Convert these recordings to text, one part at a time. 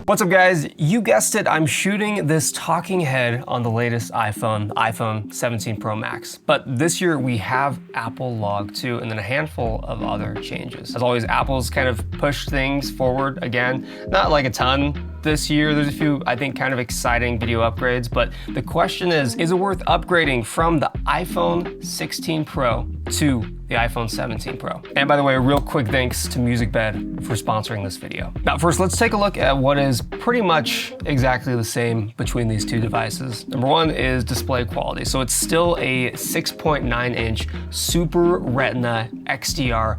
What's up guys? You guessed it, I'm shooting this talking head on the latest iPhone, the iPhone 17 Pro Max. But this year we have Apple Log 2 and then a handful of other changes. As always, Apple's kind of pushed things forward again, not like a ton this year. There's a few, I think, kind of exciting video upgrades, but the question is it worth upgrading from the iPhone 16 Pro to the iPhone 17 Pro? And by the way, a real quick thanks to MusicBed for sponsoring this video. Now first, let's take a look at what is pretty much exactly the same between these two devices. Number one is display quality. So it's still a 6.9-inch Super Retina XDR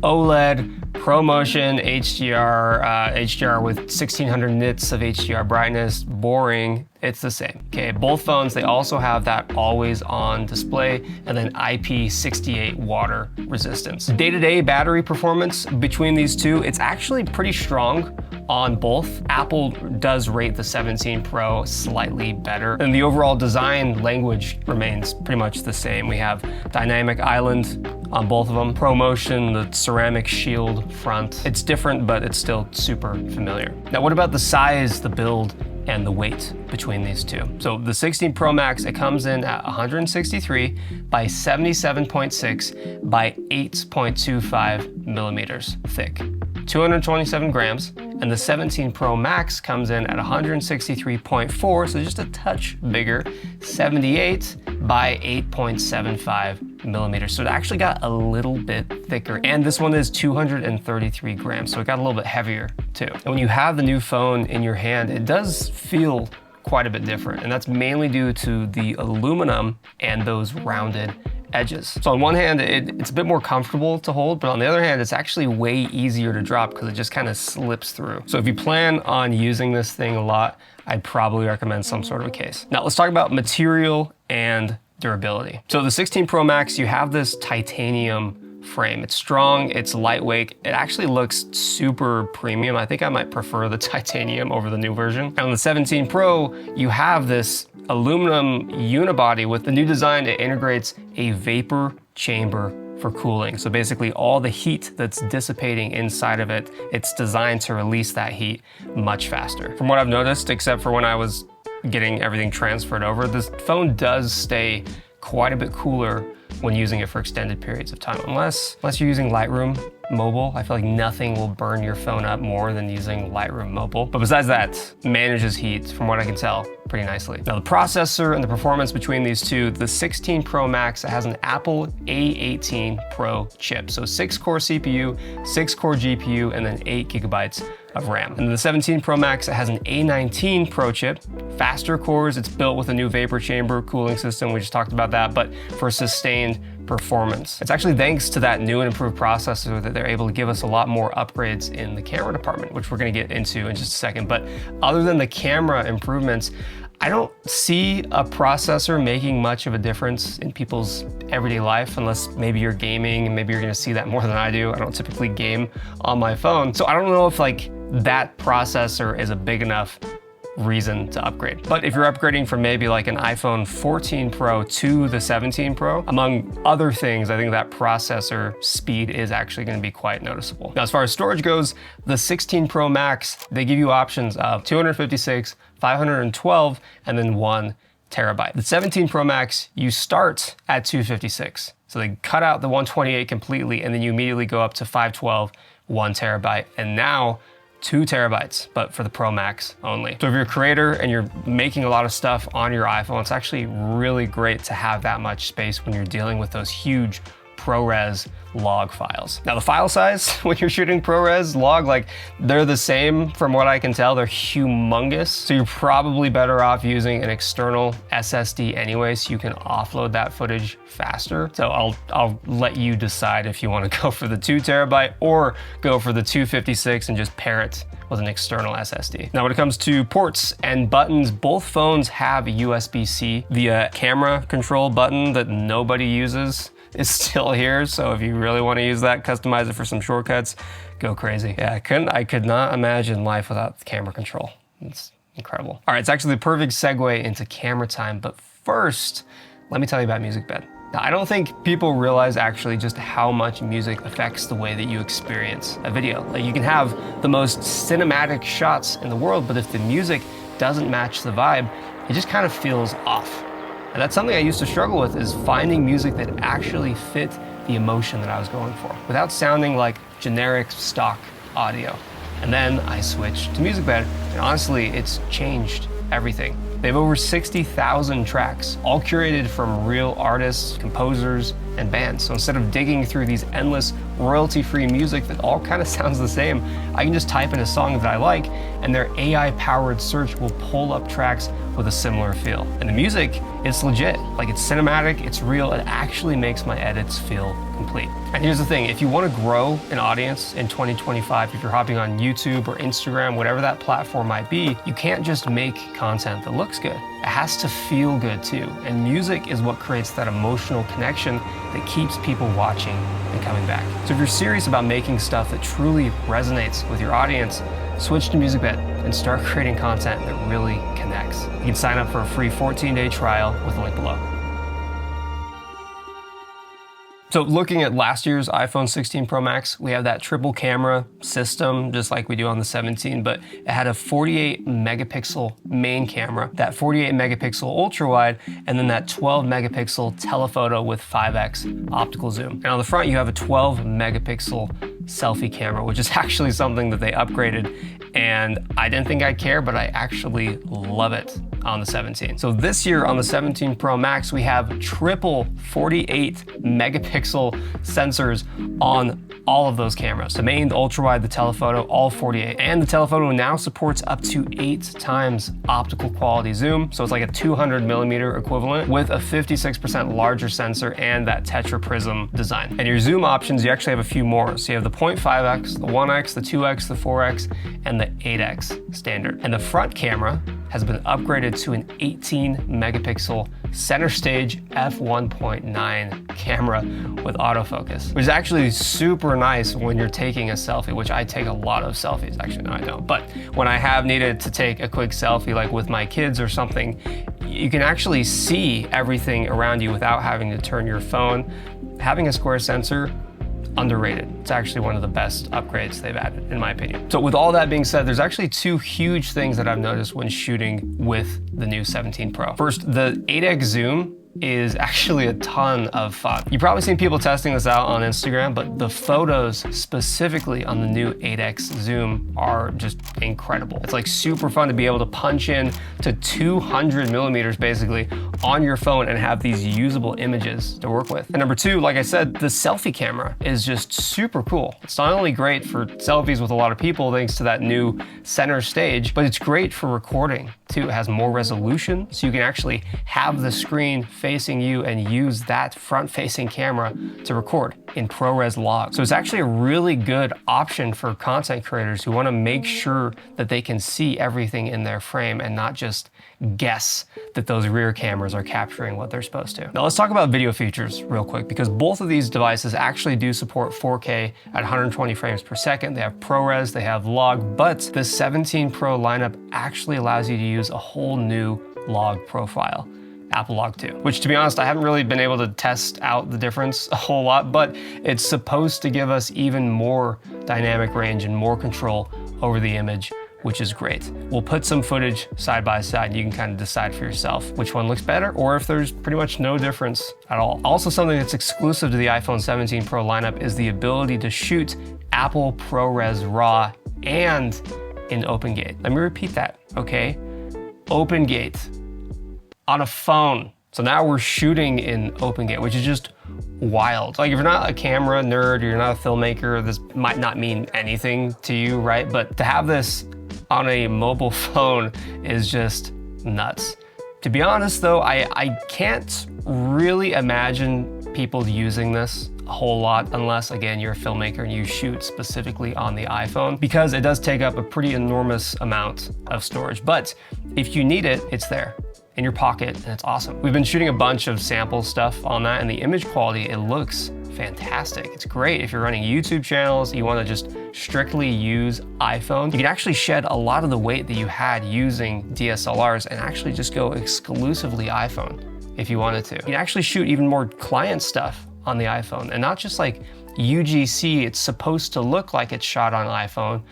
OLED ProMotion HDR with 1600 nits of HDR brightness. Boring. It's the same. Okay, both phones, they also have that always on display and then IP68 water resistance. Day-to-day battery performance between these two, it's actually pretty strong on both. Apple does rate the 17 Pro slightly better, and the overall design language remains pretty much the same. We have dynamic island on both of them, ProMotion, the ceramic shield front. It's different, but it's still super familiar. Now, what about the size, the build, and the weight between these two? So the 16 Pro Max, it comes in at 163 by 77.6 by 8.25 millimeters thick, 227 grams, and the 17 Pro Max comes in at 163.4, so just a touch bigger, 78 by 8.75 millimeters. So it actually got a little bit thicker. And this one is 233 grams, so it got a little bit heavier too. And when you have the new phone in your hand, it does feel quite a bit different. And that's mainly due to the aluminum and those rounded edges. So on one hand, it's a bit more comfortable to hold, but on the other hand, it's actually way easier to drop because it just kind of slips through. So if you plan on using this thing a lot, I'd probably recommend some sort of a case. Now let's talk about material and durability. So the 16 Pro Max, you have this titanium frame. It's strong, it's lightweight. It actually looks super premium. I think I might prefer the titanium over the new version. And on the 17 Pro, you have this aluminum unibody. With the new design, it integrates a vapor chamber for cooling. So basically all the heat that's dissipating inside of it, it's designed to release that heat much faster. From what I've noticed, except for when I was getting everything transferred over, this phone does stay quite a bit cooler when using it for extended periods of time. Unless you're using Lightroom Mobile, I feel like nothing will burn your phone up more than using Lightroom Mobile. But besides that, manages heat, from what I can tell, pretty nicely. Now the processor and the performance between these two, the 16 Pro Max has an Apple A18 Pro chip. So 6-core CPU, 6-core GPU, and then 8 gigabytes of RAM. And the 17 Pro Max, it has an A19 Pro chip, faster cores. It's built with a new vapor chamber cooling system. We just talked about that, but for sustained performance. It's actually thanks to that new and improved processor that they're able to give us a lot more upgrades in the camera department, which we're gonna get into in just a second. But other than the camera improvements, I don't see a processor making much of a difference in people's everyday life, unless maybe you're gaming and maybe you're gonna see that more than I do. I don't typically game on my phone. So I don't know if like that processor is a big enough reason to upgrade. But if you're upgrading from maybe like an iPhone 14 Pro to the 17 Pro, among other things, I think that processor speed is actually going to be quite noticeable. Now, as far as storage goes, the 16 Pro Max, they give you options of 256, 512, and then 1 terabyte. The 17 Pro Max, you start at 256. So they cut out the 128 completely, and then you immediately go up to 512, 1 terabyte, and now 2 terabytes, but for the Pro Max only. So if you're a creator and you're making a lot of stuff on your iPhone, it's actually really great to have that much space when you're dealing with those huge ProRes log files. Now the file size when you're shooting ProRes log, like they're the same from what I can tell. They're humongous. So you're probably better off using an external SSD anyway, so you can offload that footage faster. So I'll let you decide if you want to go for the 2 terabyte or go for the 256 and just pair it with an external SSD. Now when it comes to ports and buttons, both phones have USB-C. The camera control button that nobody uses is still here, so if you really want to use that, customize it for some shortcuts, go crazy. Yeah, I could not imagine life without the camera control. It's incredible. All right, it's actually the perfect segue into camera time, but first, let me tell you about MusicBed. Now, I don't think people realize actually just how much music affects the way that you experience a video. Like, you can have the most cinematic shots in the world, but if the music doesn't match the vibe, it just kind of feels off. And that's something I used to struggle with, is finding music that actually fit the emotion that I was going for without sounding like generic stock audio. And then I switched to MusicBed, and honestly, it's changed everything. They have over 60,000 tracks, all curated from real artists, composers, and bands. So instead of digging through these endless royalty-free music that all kind of sounds the same, I can just type in a song that I like, and their AI-powered search will pull up tracks with a similar feel. And the music, it's legit. Like, it's cinematic, it's real, it actually makes my edits feel complete. And here's the thing, if you want to grow an audience in 2025, if you're hopping on YouTube or Instagram, whatever that platform might be, you can't just make content that looks good. It has to feel good too. And music is what creates that emotional connection that keeps people watching and coming back. So if you're serious about making stuff that truly resonates with your audience, switch to MusicBed and start creating content that really connects. You can sign up for a free 14-day trial with the link below. So looking at last year's iPhone 16 Pro Max, we have that triple camera system, just like we do on the 17, but it had a 48 megapixel main camera, that 48 megapixel ultra wide, and then that 12 megapixel telephoto with 5x optical zoom. And on the front, you have a 12 megapixel selfie camera, which is actually something that they upgraded. And I didn't think I'd care, but I actually love it on the 17. So this year on the 17 Pro Max, we have triple 48 megapixel sensors on all of those cameras. The main, the ultra wide, the telephoto, all 48. And the telephoto now supports up to 8 times optical quality zoom. So it's like a 200 millimeter equivalent with a 56% larger sensor and that tetra prism design. And your zoom options, you actually have a few more. So you have the 0.5x, the 1x, the 2x, the 4x, and the 8x standard. And the front camera has been upgraded to an 18 megapixel center stage f1.9 camera with autofocus, which is actually super nice when you're taking a selfie, which I take a lot of selfies. Actually, no, I don't. But when I have needed to take a quick selfie, like with my kids or something, you can actually see everything around you without having to turn your phone. Having a square sensor, underrated. It's actually one of the best upgrades they've added, in my opinion. So with all that being said, there's actually two huge things that I've noticed when shooting with the new 17 Pro. First, the 8x zoom is actually a ton of fun. You've probably seen people testing this out on Instagram, but the photos specifically on the new 8x zoom are just incredible. It's like super fun to be able to punch in to 200 millimeters basically on your phone and have these usable images to work with. And number two, like I said, the selfie camera is just super cool. It's not only great for selfies with a lot of people thanks to that new center stage, but it's great for recording too. It has more resolution, so you can actually have the screen facing you and use that front-facing camera to record in ProRes log. So it's actually a really good option for content creators who want to make sure that they can see everything in their frame and not just guess that those rear cameras are capturing what they're supposed to. Now let's talk about video features real quick, because both of these devices actually do support 4K at 120 frames per second. They have ProRes, they have log, but the 17 Pro lineup actually allows you to use a whole new log profile, Apple Log 2, which, to be honest, I haven't really been able to test out the difference a whole lot, but it's supposed to give us even more dynamic range and more control over the image, which is great. We'll put some footage side by side. You can kind of decide for yourself which one looks better, or if there's pretty much no difference at all. Also, something that's exclusive to the iPhone 17 Pro lineup is the ability to shoot Apple ProRes RAW and in OpenGate. Let me repeat that, okay? OpenGate on a phone. So now we're shooting in OpenGate, which is just wild. Like, if you're not a camera nerd, or you're not a filmmaker, this might not mean anything to you, right? But to have this on a mobile phone is just nuts. To be honest though, I can't really imagine people using this a whole lot unless, again, you're a filmmaker and you shoot specifically on the iPhone, because it does take up a pretty enormous amount of storage. But if you need it, it's there in your pocket, and it's awesome. We've been shooting a bunch of sample stuff on that, and the image quality, it looks fantastic. It's great if you're running YouTube channels, you want to just strictly use iPhone. You can actually shed a lot of the weight that you had using DSLRs and actually just go exclusively iPhone if you wanted to. You can actually shoot even more client stuff on the iPhone, and not just like UGC. It's supposed to look like it's shot on an iPhone.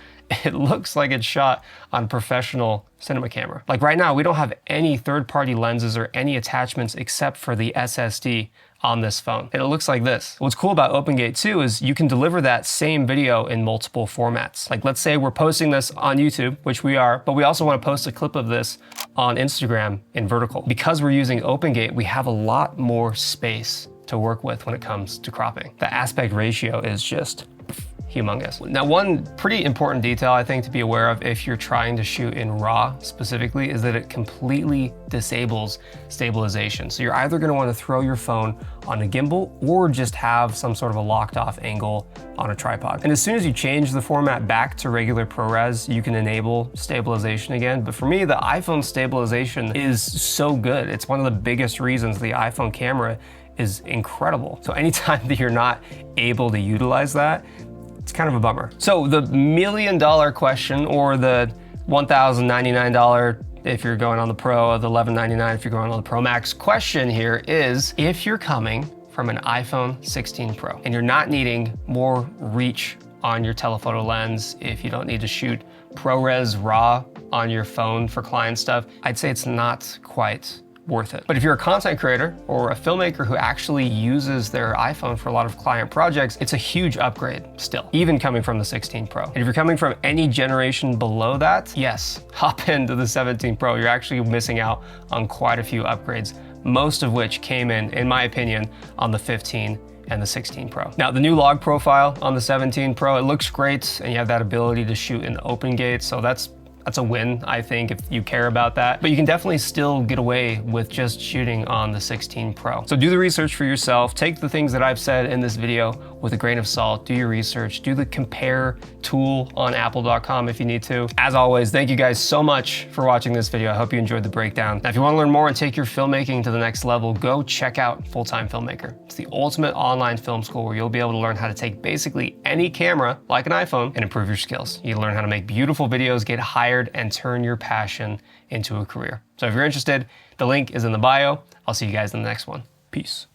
It looks like it's shot on a professional cinema camera. Like right now, we don't have any third-party lenses or any attachments except for the SSD on this phone. And it looks like this. What's cool about OpenGate too is you can deliver that same video in multiple formats. Like let's say we're posting this on YouTube, which we are, but we also want to post a clip of this on Instagram in vertical. Because we're using OpenGate, we have a lot more space to work with when it comes to cropping. The aspect ratio is just humongous. Now, one pretty important detail I think to be aware of if you're trying to shoot in RAW specifically is that it completely disables stabilization. So you're either gonna wanna throw your phone on a gimbal or just have some sort of a locked off angle on a tripod. And as soon as you change the format back to regular ProRes, you can enable stabilization again. But for me, the iPhone stabilization is so good. It's one of the biggest reasons the iPhone camera is incredible. So anytime that you're not able to utilize that, it's kind of a bummer. So the $1 million question, or the $1,099 if you're going on the Pro, or the $1,199 if you're going on the Pro Max question here is, if you're coming from an iPhone 16 Pro and you're not needing more reach on your telephoto lens, if you don't need to shoot ProRes RAW on your phone for client stuff, I'd say it's not quite worth it. But if you're a content creator or a filmmaker who actually uses their iPhone for a lot of client projects, it's a huge upgrade still, even coming from the 16 Pro. And if you're coming from any generation below that, yes, hop into the 17 Pro. You're actually missing out on quite a few upgrades, most of which came in my opinion, on the 15 and the 16 Pro. Now, the new log profile on the 17 Pro, it looks great, and you have that ability to shoot in OpenGate, so that's a win, I think, if you care about that. But you can definitely still get away with just shooting on the 16 Pro. So do the research for yourself. Take the things that I've said in this video with a grain of salt. Do your research. Do the compare tool on apple.com if you need to. As always, thank you guys so much for watching this video. I hope you enjoyed the breakdown. Now, if you want to learn more and take your filmmaking to the next level, go check out Full-Time Filmmaker. It's the ultimate online film school where you'll be able to learn how to take basically any camera, like an iPhone, and improve your skills. You learn how to make beautiful videos, get hired, and turn your passion into a career. So if you're interested, the link is in the bio. I'll see you guys in the next one. Peace.